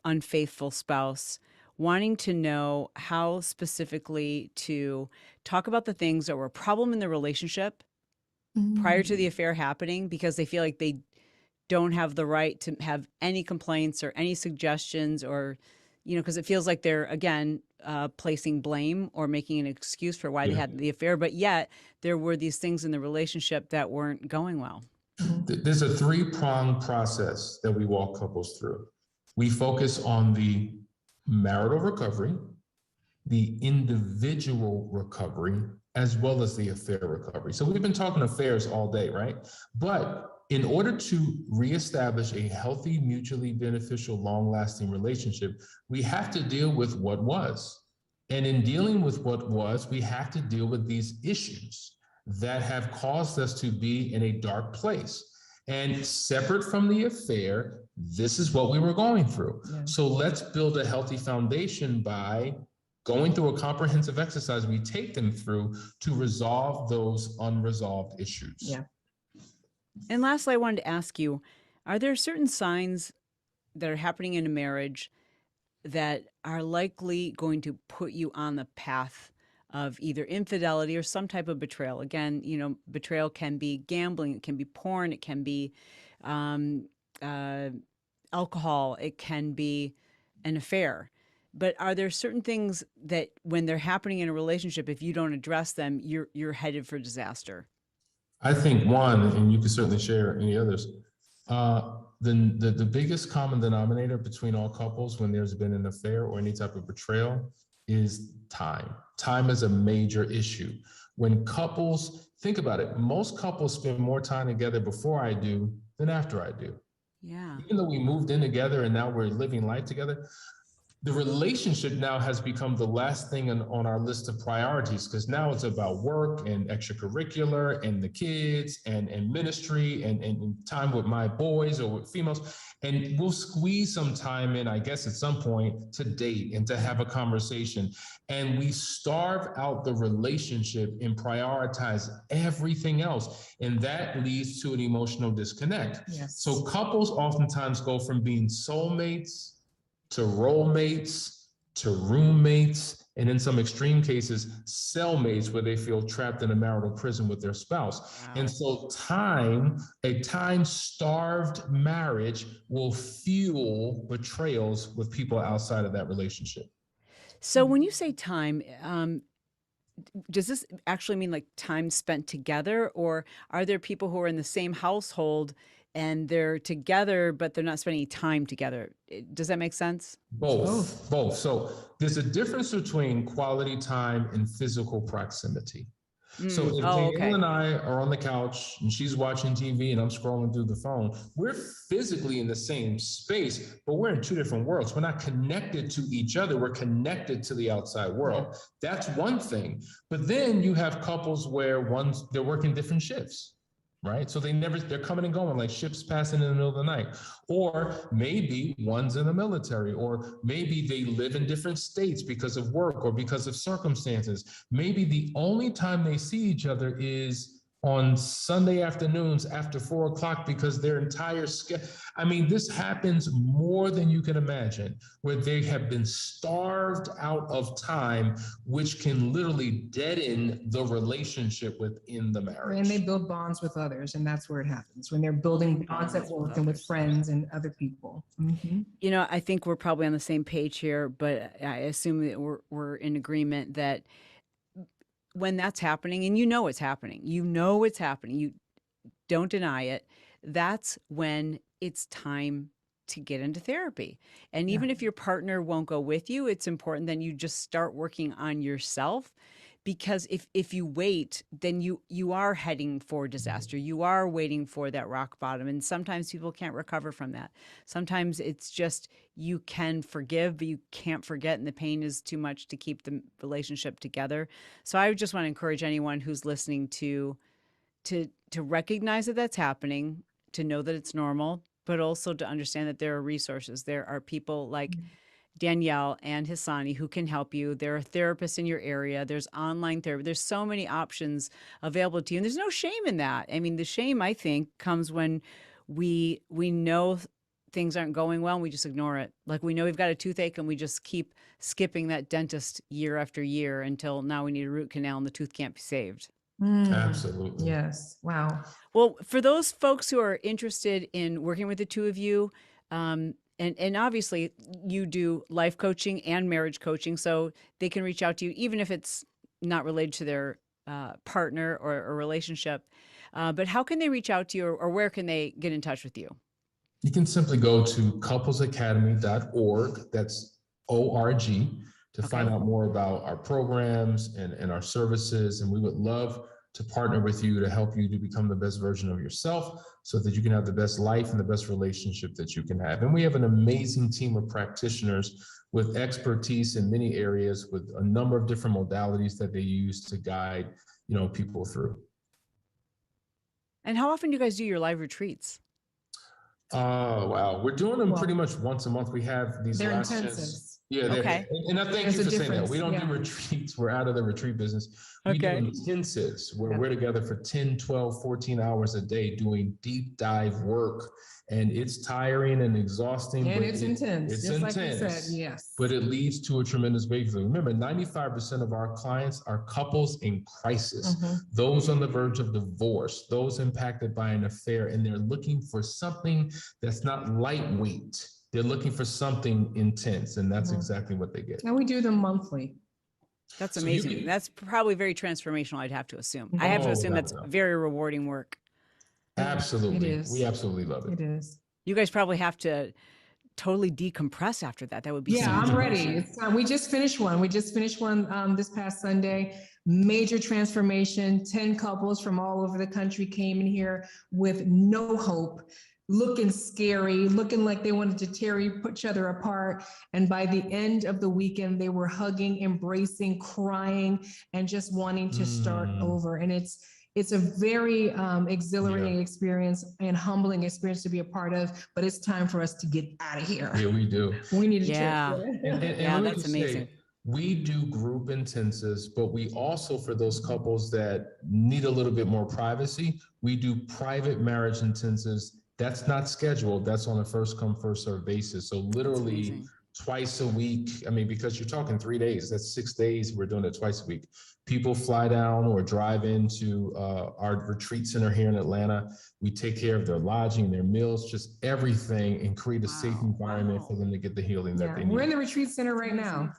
unfaithful spouse, wanting to know how specifically to talk about the things that were a problem in the relationship prior to the affair happening, because they feel like they don't have the right to have any complaints or any suggestions, or, because it feels like they're, again, placing blame or making an excuse for why they had the affair. But yet there were these things in the relationship that weren't going well. There's a 3-pronged process that we walk couples through. We focus on the marital recovery, the individual recovery, as well as the affair recovery. So we've been talking affairs all day, right? But in order to reestablish a healthy, mutually beneficial, long-lasting relationship, we have to deal with what was. And in dealing with what was, we have to deal with these issues that have caused us to be in a dark place. And separate from the affair, this is what we were going through. So let's build a healthy foundation by going through a comprehensive exercise we take them through to resolve those unresolved issues. And lastly, I wanted to ask you, are there certain signs that are happening in a marriage that are likely going to put you on the path of either infidelity or some type of betrayal? Again, betrayal can be gambling, it can be porn, it can be alcohol, it can be an affair. But are there certain things that when they're happening in a relationship, if you don't address them, you're headed for disaster? I think one, and you can certainly share any others, the biggest common denominator between all couples when there's been an affair or any type of betrayal is time. Time is a major issue. When couples, think about it, most couples spend more time together before I do than after I do. Yeah. Even though we moved in together and now we're living life together, The relationship now has become the last thing on our list of priorities, because now it's about work and extracurricular and the kids and ministry and time with my boys or with females. And we'll squeeze some time in, I guess, at some point to date and to have a conversation. And we starve out the relationship and prioritize everything else. And that leads to an emotional disconnect. Yes. So couples oftentimes go from being soulmates to role mates, to roommates, and in some extreme cases, cellmates, where they feel trapped in a marital prison with their spouse. Wow. And so a time-starved marriage will fuel betrayals with people outside of that relationship. So when you say time, does this actually mean like time spent together, or are there people who are in the same household and they're together, but they're not spending time together? Does that make sense? Both. So there's a difference between quality time and physical proximity. So if Danielle and I are on the couch and she's watching TV and I'm scrolling through the phone, we're physically in the same space, but we're in two different worlds. We're not connected to each other. We're connected to the outside world. That's one thing. But then you have couples where they're working different shifts. Right? So they're coming and going like ships passing in the middle of the night. Or maybe one's in the military, or maybe they live in different states because of work or because of circumstances. Maybe the only time they see each other is on Sunday afternoons after 4 o'clock, because their entire schedule. I mean, this happens more than you can imagine, where they have been starved out of time, which can literally deaden the relationship within the marriage. And they build bonds with others, and that's where it happens, when they're building bonds at work and with friends and other people. Mm-hmm. You know, I think we're probably on the same page here, but I assume that we're in agreement that when that's happening, and it's happening, you don't deny it, that's when it's time to get into therapy. And even if your partner won't go with you, it's important that you just start working on yourself, because if you wait, then you are heading for disaster. You are waiting for that rock bottom. And sometimes people can't recover from that. Sometimes it's just, you can forgive, but you can't forget, and the pain is too much to keep the relationship together. So I just want to encourage anyone who's listening to recognize that that's happening, to know that it's normal, but also to understand that there are resources. There are people like Danielle and Hasani who can help you. There are therapists in your area. There's online therapy. There's so many options available to you. And there's no shame in that. I mean, the shame, I think, comes when we know things aren't going well and we just ignore it. Like, we know we've got a toothache and we just keep skipping that dentist year after year until now we need a root canal and the tooth can't be saved. Absolutely. Yes. Wow. Well, for those folks who are interested in working with the two of you, and obviously you do life coaching and marriage coaching, so they can reach out to you, even if it's not related to their partner or relationship. But how can they reach out to you, or where can they get in touch with you? You can simply go to couplesacademy.org. That's ORG, to find out more about our programs and our services. And we would love to partner with you to help you to become the best version of yourself, so that you can have the best life and the best relationship that you can have. And we have an amazing team of practitioners with expertise in many areas, with a number of different modalities that they use to guide, people through. And how often do you guys do your live retreats? Wow. We're doing them pretty much once a month. We have these they're last intensive. chance. Yeah. Okay. And I thank you for saying that. We don't do retreats. We're out of the retreat business. We do intensives where we're together for 10, 12, 14 hours a day doing deep dive work. And it's tiring and exhausting. And it's intense. It's just intense. Like you said, yes. But it leads to a tremendous breakthrough. Remember, 95% of our clients are couples in crisis, those on the verge of divorce, those impacted by an affair, and they're looking for something that's not lightweight. They're looking for something intense, and that's exactly what they get. And we do them monthly. That's amazing. That's probably very transformational, I'd have to assume. I have to assume that's very rewarding work. Absolutely. It is. We absolutely love it. It is. You guys probably have to totally decompress after that. That would be I'm ready. It's time. We just finished one. This past Sunday. Major transformation. 10 couples from all over the country came in here with no hope, looking scary, looking like they wanted to tear each other apart. And by the end of the weekend, they were hugging, embracing, crying, and just wanting to start over. And it's a very exhilarating experience and humbling experience to be a part of, but it's time for us to get out of here. Yeah, we do. We need to Yeah. And Yeah, let me that's just say, amazing. we do group intensives, but we also, for those couples that need a little bit more privacy, we do private marriage intensives. That's not scheduled. That's on a first come, first served basis. So literally twice a week. I mean, because you're talking 3 days, that's 6 days. We're doing it twice a week. People fly down or drive into our retreat center here in Atlanta. We take care of their lodging, their meals, just everything, and create a safe environment for them to get the healing that they need. We're in the retreat center right now.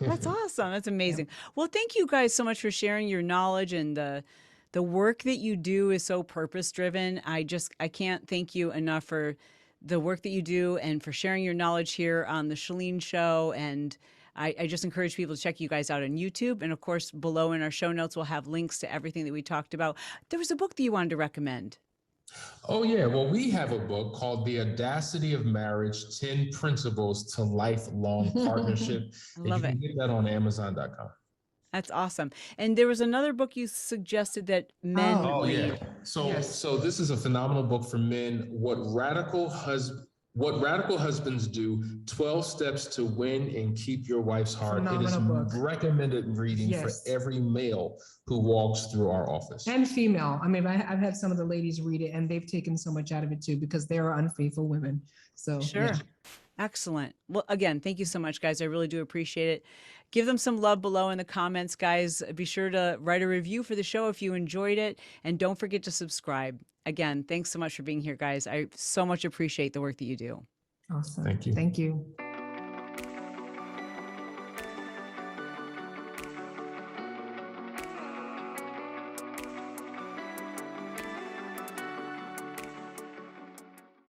That's awesome. That's amazing. Well, thank you guys so much for sharing your knowledge, and the work that you do is so purpose driven. I can't thank you enough for the work that you do and for sharing your knowledge here on the Chalene Show. And I just encourage people to check you guys out on YouTube. And of course, below in our show notes, we'll have links to everything that we talked about. There was a book that you wanted to recommend. Oh, yeah. Well, we have a book called The Audacity of Marriage, 10 Principles to Lifelong Partnership. I love you can it. get that on Amazon.com. That's awesome. And there was another book you suggested that men read. Yeah. So this is a phenomenal book for men. What radical husbands do, 12 steps to win and keep your wife's heart. Phenomenal it is book. recommended reading for every male who walks through our office. And female. I mean, I've had some of the ladies read it and they've taken so much out of it too, because they are unfaithful women. So sure. Excellent. Well, again, thank you so much, guys. I really do appreciate it. Give them some love below in the comments, guys. Be sure to write a review for the show if you enjoyed it. And don't forget to subscribe. Again, thanks so much for being here, guys. I so much appreciate the work that you do. Awesome. Thank you. Thank you.